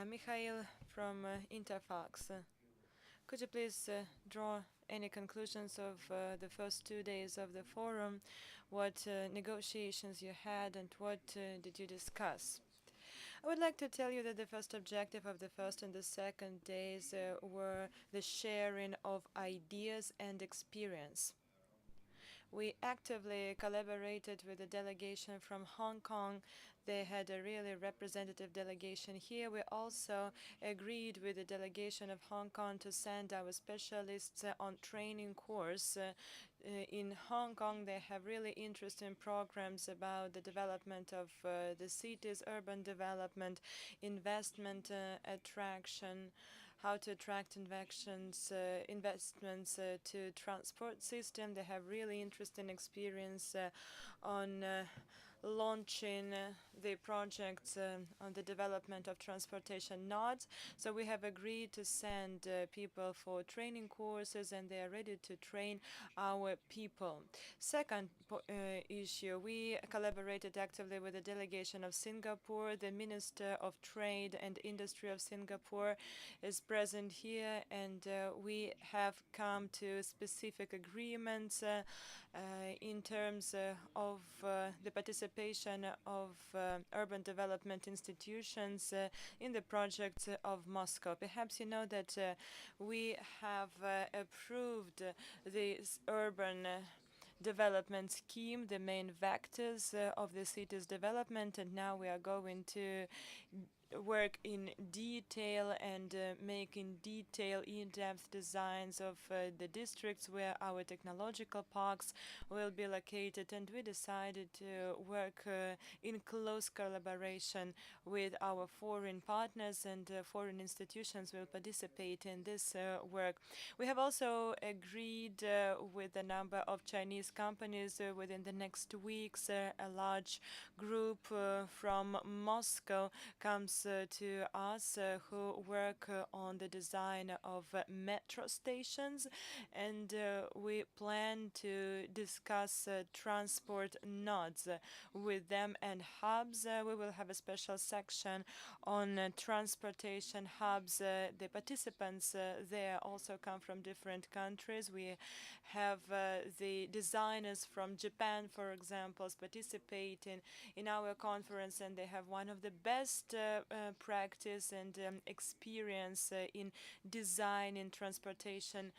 Mikhail from Interfax. Could you please draw any conclusions of the first 2 days of the forum? What negotiations you had and what did you discuss? I would like to tell you that the first objective of the first and the second days were the sharing of ideas and experience. We actively collaborated with a delegation from Hong Kong. They had a really representative delegation here. We also agreed with the delegation of Hong Kong to send our specialists on training course. In Hong Kong, they have really interesting programs about the development of the cities, urban development, investment attraction, how to attract investments to transport system. They have really interesting experience on launching the projects on the development of transportation nodes. So we have agreed to send people for training courses, and they are ready to train our people. Second issue, we collaborated actively with the delegation of Singapore. The Minister of Trade and Industry of Singapore is present here, and we have come to specific agreements in terms of the participation of urban development institutions in the project of Moscow. Perhaps you know that we have approved this urban development scheme, the main vectors of the city's development, and now we are going to work in detail and make in detail in-depth designs of the districts where our technological parks will be located, and we decided to work in close collaboration with our foreign partners, and foreign institutions will participate in this work. We have also agreed with a number of Chinese companies within the next weeks. A large group from Moscow comes to us who work on the design of metro stations, and we plan to discuss transport nodes with them and hubs. We will have a special section on transportation hubs. The participants there also come from different countries. We have the designers from Japan, for example, participating in our conference, and they have one of the best practice and experience in design in transportation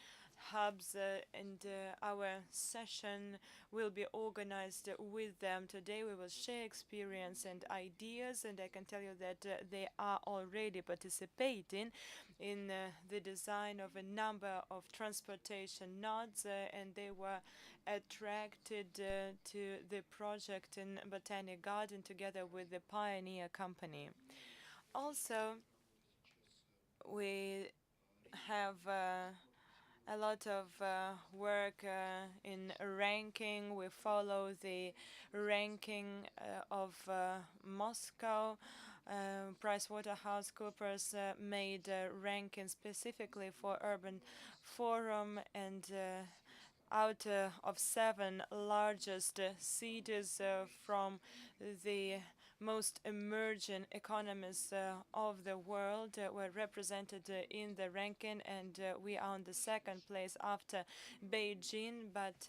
hubs, and our session will be organized with them. Today we will share experience and ideas, and I can tell you that they are already participating in the design of a number of transportation nodes, and they were attracted to the project in Botanic Garden together with the Pioneer Company. Also, we have a lot of work in ranking. We follow the ranking of Moscow. PricewaterhouseCoopers made a ranking specifically for Urban Forum, and out of 7 largest cities from the most emerging economies of the world were represented in the ranking, and we are on the second place after Beijing. But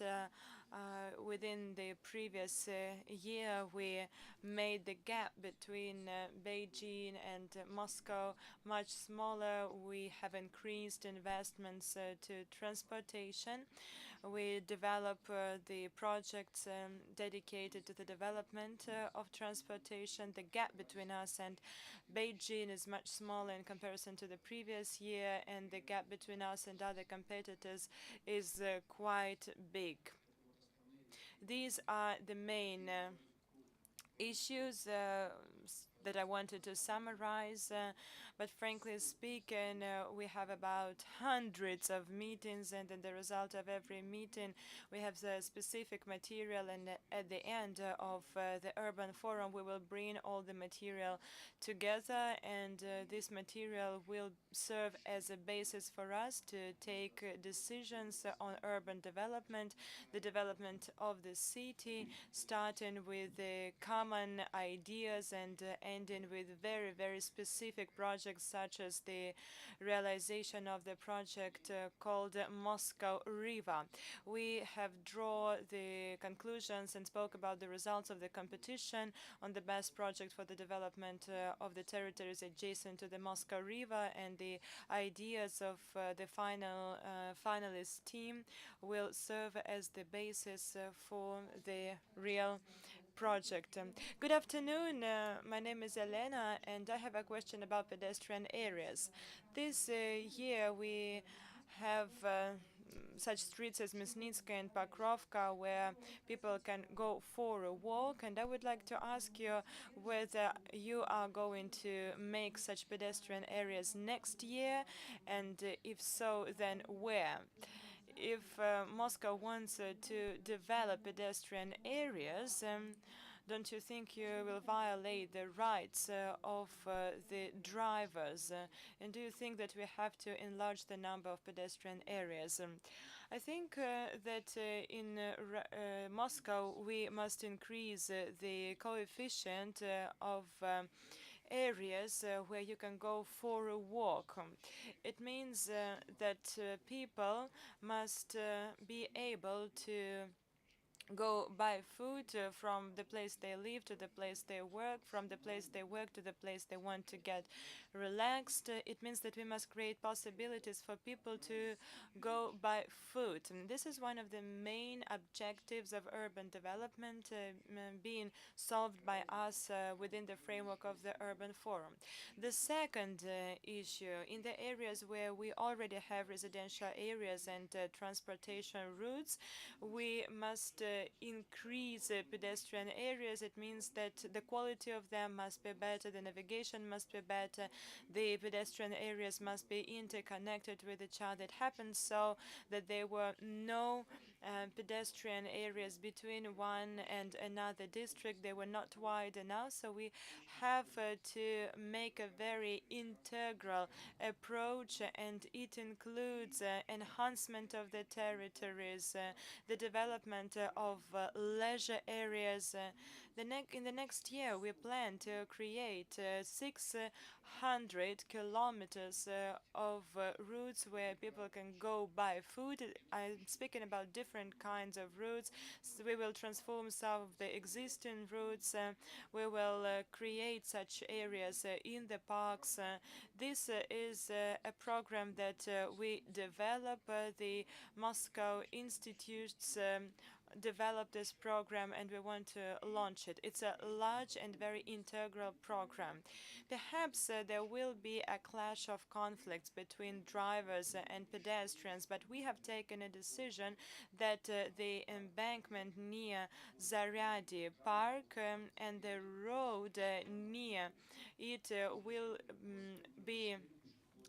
within the previous year, we made the gap between Beijing and Moscow much smaller. We have increased investments to transportation. We develop the projects dedicated to the development of transportation. The gap between us and Beijing is much smaller in comparison to the previous year, and the gap between us and other competitors is quite big. These are the main issues that I wanted to summarize, but frankly speaking, we have about hundreds of meetings, and in the result of every meeting, we have the specific material, and at the end of the Urban Forum, we will bring all the material together, and this material will serve as a basis for us to take decisions on urban development, the development of the city, starting with the common ideas and ending with very, very specific projects, such as the realization of the project called Moscow Riva. We have drawn the conclusions and spoke about the results of the competition on the best project for the development of the territories adjacent to the Moscow River, and the ideas of the finalist team will serve as the basis for the real project. Good afternoon. My name is Elena, and I have a question about pedestrian areas. This year we have such streets as Mysnitska and Pakrovka, where people can go for a walk, and I would like to ask you whether you are going to make such pedestrian areas next year, and if so, then where? If Moscow wants to develop pedestrian areas, don't you think you will violate the rights of the drivers? And do you think that we have to enlarge the number of pedestrian areas? I think that in Moscow we must increase the coefficient of areas where you can go for a walk. It means that people must be able to go buy food from the place they live to the place they work, from the place they work to the place they want to get relaxed. It means that we must create possibilities for people to go buy food. And this is one of the main objectives of urban development being solved by us within the framework of the Urban Forum. The second issue, in the areas where we already have residential areas and transportation routes, we must increase pedestrian areas. It means that the quality of them must be better, the navigation must be better, the pedestrian areas must be interconnected with each other. It happens so that there were no pedestrian areas between one and another district. They were not wide enough, so we have to make a very integral approach, and it includes enhancement of the territories, the development of leisure areas. In the next year, we plan to create 600 kilometers of routes where people can go buy food. I'm speaking about different kinds of routes. So we will transform some of the existing routes. We will create such areas in the parks. This is a program that we develop. The Moscow institutes develop this program, and we want to launch it. It's a large and very integral program. Perhaps there will be a clash of conflicts between drivers and pedestrians, but we have taken a decision that the embankment near Zaryadi Park and the road near it will be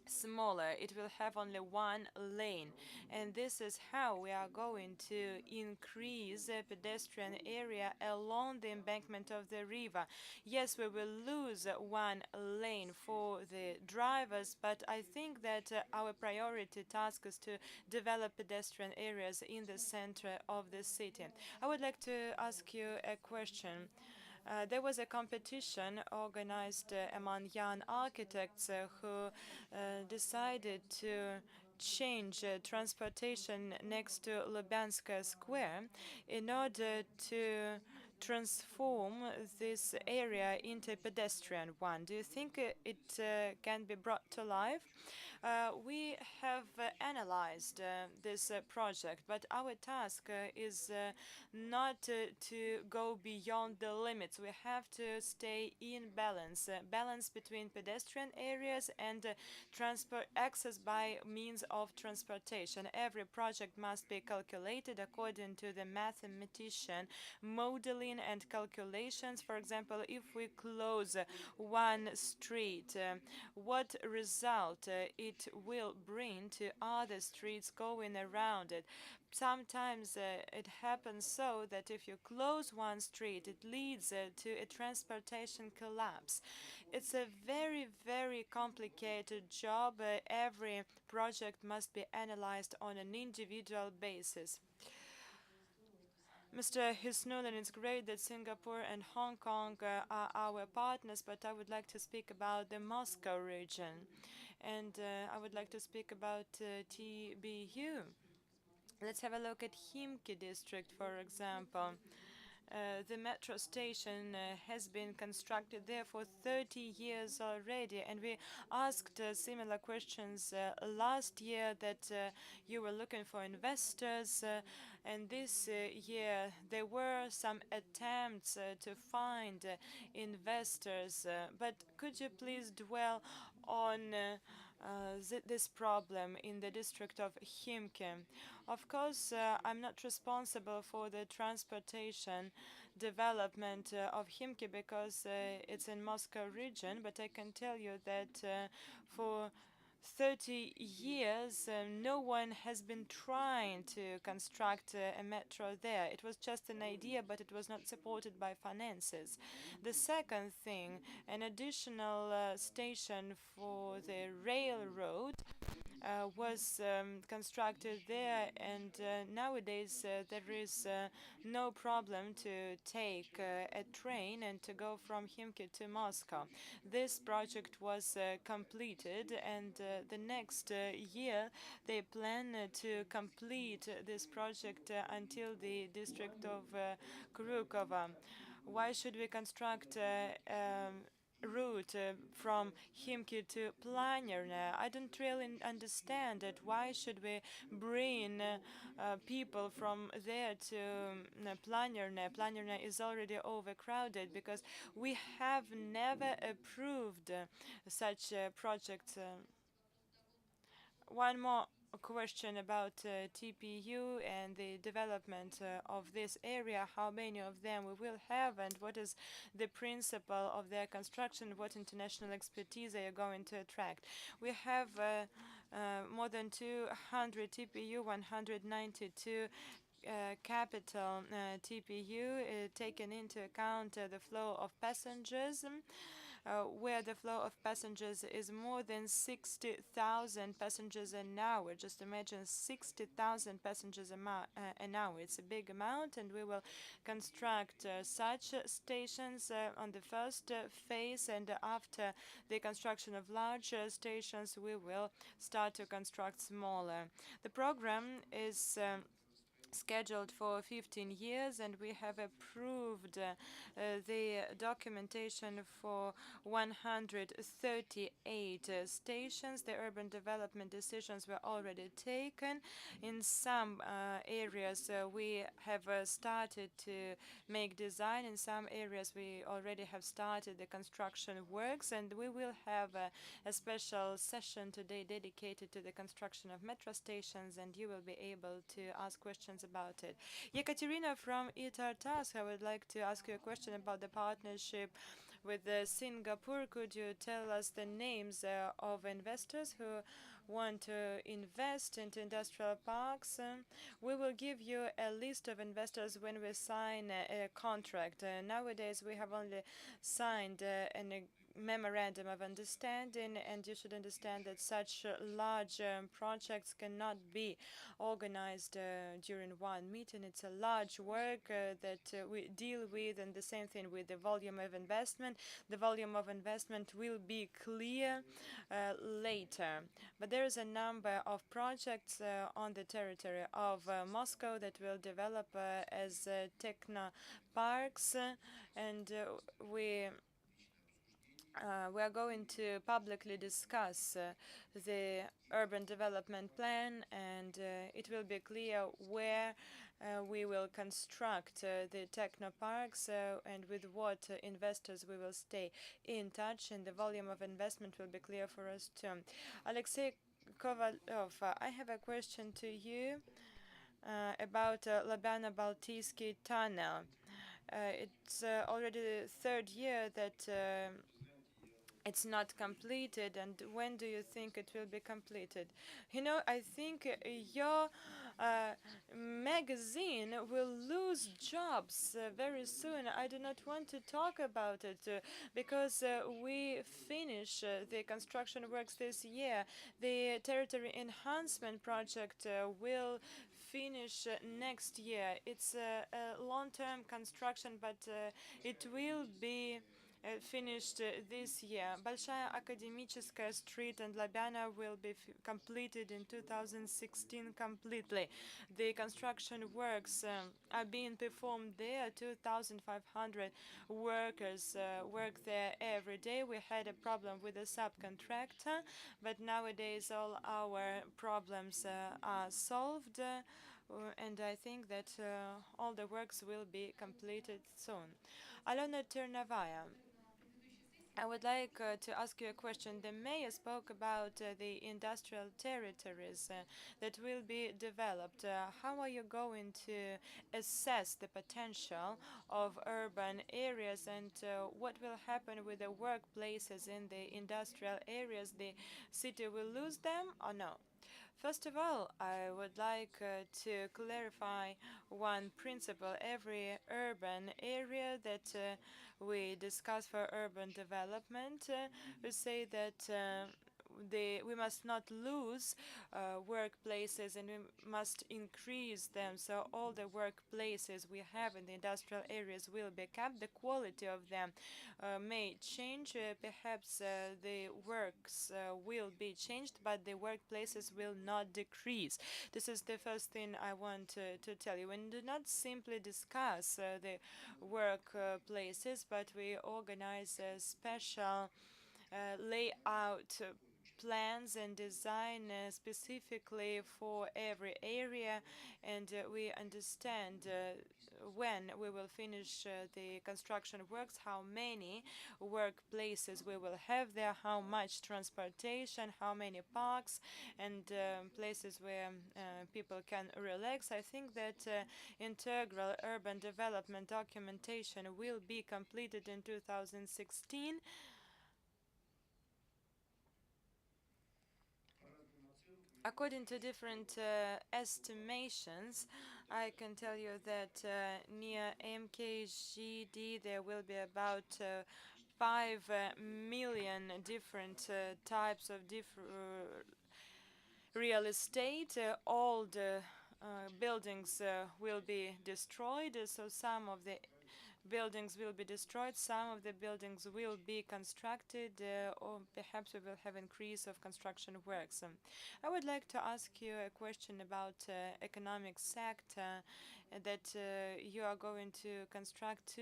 smaller. It will have only one lane, and this is how we are going to increase the pedestrian area along the embankment of the river. Yes, we will lose one lane for the drivers, but I think that our priority task is to develop pedestrian areas in the center of the city. I would like to ask you a question. There was a competition organized among young architects who decided to change transportation next to Lubyanska Square in order to transform this area into a pedestrian one. Do you think it can be brought to life? We have analyzed this project, but our task is not to go beyond the limits. We have to stay in balance, balance between pedestrian areas and transport access by means of transportation. Every project must be calculated according to the mathematician modeling and calculations. For example, if we close one street, what result it will bring to other streets going around it. Sometimes it happens so that if you close one street, it leads to a transportation collapse. It's a very, very complicated job. Every project must be analyzed on an individual basis. Mr. Hisnullin, it's great that Singapore and Hong Kong are our partners. partners, but I would like to speak about the Moscow region. And I would like to speak about TBU. Let's have a look at Khimki district, for example. The metro station has been constructed there for 30 years already, and we asked similar questions last year that you were looking for investors, and this year there were some attempts to find investors. But could you please dwell on this problem in the district of Khimki? Of course, I'm not responsible for the transportation development of Khimki because it's in Moscow region, but I can tell you that for 30 years, no one has been trying to construct a metro there. It was just an idea, but it was not supported by finances. The second thing, an additional station for the railroad was constructed there, and nowadays there is no problem to take a train and to go from Khimki to Moscow. This project was completed, and the next year they plan to complete this project until the district of Krukova. Why should we construct route from Khimki to Planerne? I don't really understand it. Why should we bring people from there to Planerne? Planerne is already overcrowded because we have never approved such projects. One more question about TPU and the development of this area. How many of them we will have, and what is the principle of their construction? What international expertise are you going to attract? We have more than 200 TPU, 192 capital TPU, taken into account the flow of passengers. Where the flow of passengers is more than 60,000 passengers an hour. Just imagine 60,000 passengers an hour. It's a big amount, and we will construct such stations on the first phase, and after the construction of larger stations, we will start to construct smaller. The program is scheduled for 15 years, and we have approved the documentation for 138 stations. The urban development decisions were already taken. In some areas we have started to make design. In some areas we already have started the construction works, and we will have a special session today dedicated to the construction of metro stations, and you will be able to ask questions about it. Yekaterina from ITAR-TASK, I would like to ask you a question about the partnership with Singapore. Could you tell us the names of investors who want to invest into industrial parks? We will give you a list of investors when we sign a contract. Nowadays we have only signed an memorandum of understanding, and you should understand that such large projects cannot be organized during one meeting. It's a large work that we deal with, and the same thing with the volume of investment. The volume of investment will be clear later. But there is a number of projects on the territory of Moscow that will develop as techno parks, and we are going to publicly discuss the urban development plan, and it will be clear where we will construct the techno parks and with what investors we will stay in touch, and the volume of investment will be clear for us too. Alexei Kovalov, I have a question to you about Labyano-Baltysky tunnel. It's already the third year that it's not completed, and when do you think it will be completed? You know, I think your magazine will lose jobs very soon. I do not want to talk about it because we finish the construction works this year. The territory enhancement project will finish next year. It's a long-term construction, but it will be finished this year. Большая Академическая Street and Labyana will be completed in 2016 completely. The construction works are being performed there. 2,500 workers work there every day. We had a problem with a subcontractor, but nowadays all our problems are solved. And I think that all the works will be completed soon. Alona Ternavaya, I would like to ask you a question. The mayor spoke about the industrial territories that will be developed. How are you going to assess the potential of urban areas, and what will happen with the workplaces in the industrial areas? The city will lose them or no? First of all, I would like to clarify one principle. Every urban area that we discuss for urban development, we say that we must not lose workplaces, and we must increase them. So all the workplaces we have in the industrial areas will be kept. The quality of them may change. Perhaps the works will be changed, but the workplaces will not decrease. This is the first thing I want to tell you. And do not simply discuss the workplaces, but we organize a special layout plans and design specifically for every area, and we understand when we will finish the construction works, how many workplaces we will have there, how much transportation, how many parks, and places where people can relax. I think that integral urban development documentation will be completed in 2016. According to different estimations, I can tell you that near MKGD there will be about 5 million different types of real estate. All the buildings will be destroyed, so some of the buildings will be destroyed, some of the buildings will be constructed, or perhaps we will have increase of construction works. I would like to ask you a question about economic sector, that you are going to construct 2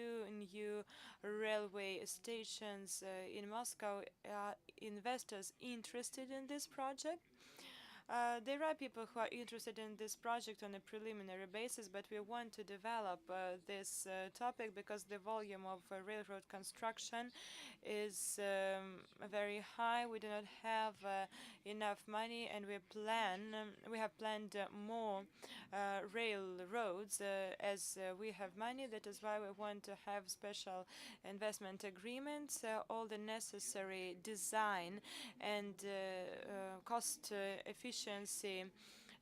new railway stations in Moscow. Are investors interested in this project? There are people who are interested in this project on a preliminary basis, but we want to develop this topic because the volume of railroad construction is very high. We do not have enough money, and we have planned more railroads as we have money. That is why we want to have special investment agreements. All the necessary design and cost efficiency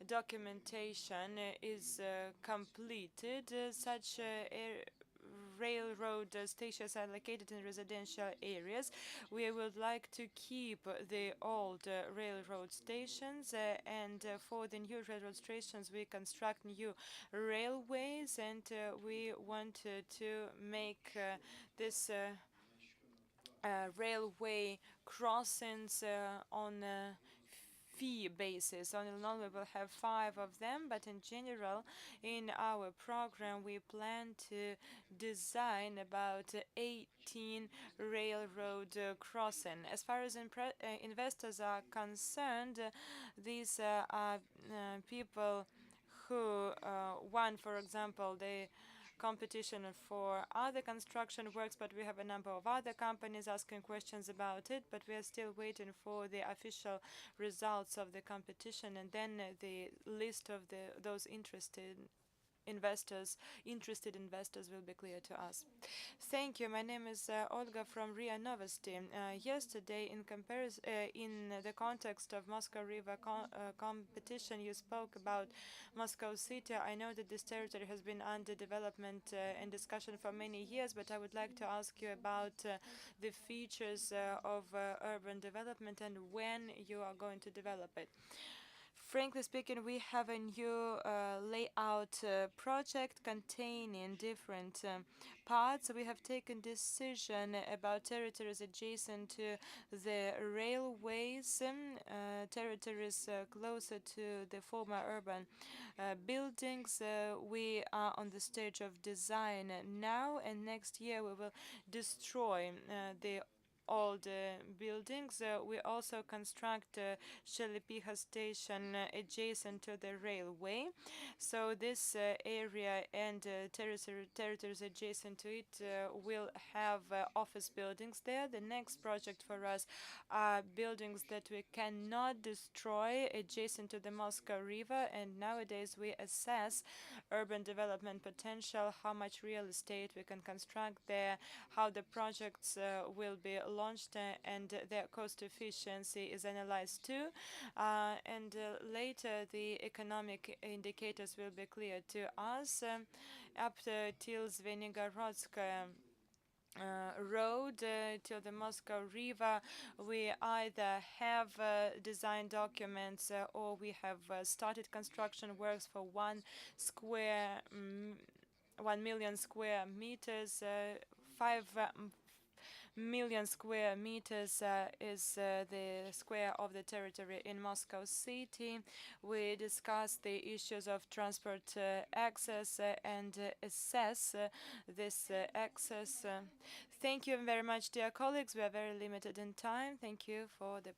documentation is completed. Such railroad stations are located in residential areas. We would like to keep the old railroad stations, and for the new railroad stations we construct new railways, and we want to make this railway crossings on fee basis. On the long we will have 5 of them, but in general in our program we plan to design about 18 railroad crossing. As far as investors are concerned, these are people who won, for example, the competition for other construction works, but we have a number of other companies asking questions about it, but we are still waiting for the official results of the competition, and then the list of those interested investors will be clear to us. Thank you. My name is Olga from RIA Novosti. Yesterday, in the context of Moscow River competition, you spoke about Moscow City. I know that this territory has been under development and discussion for many years, but I would like to ask you about the features of urban development and when you are going to develop it. Frankly speaking, we have a new layout project containing different parts. We have taken decision about territories adjacent to the railways, territories closer to the former urban buildings. We are on the stage of design now, and next year we will destroy the old buildings. We also construct Shelipiha station adjacent to the railway. So this area and territories adjacent to it will have office buildings there. The next project for us are buildings that we cannot destroy adjacent to the Moscow River, and nowadays we assess urban development potential, how much real estate we can construct there, how the projects will be launched, and their cost efficiency is analyzed too. And later the economic indicators will be clear to us. Up till Zvenigorodsk road till the Moscow River, we either have design documents or we have started construction works for 1 million square meters. 5 million square meters is the square of the territory in Moscow City. We discussed the issues of transport access and assess this access. Thank you very much, dear colleagues. We are very limited in time. Thank you for the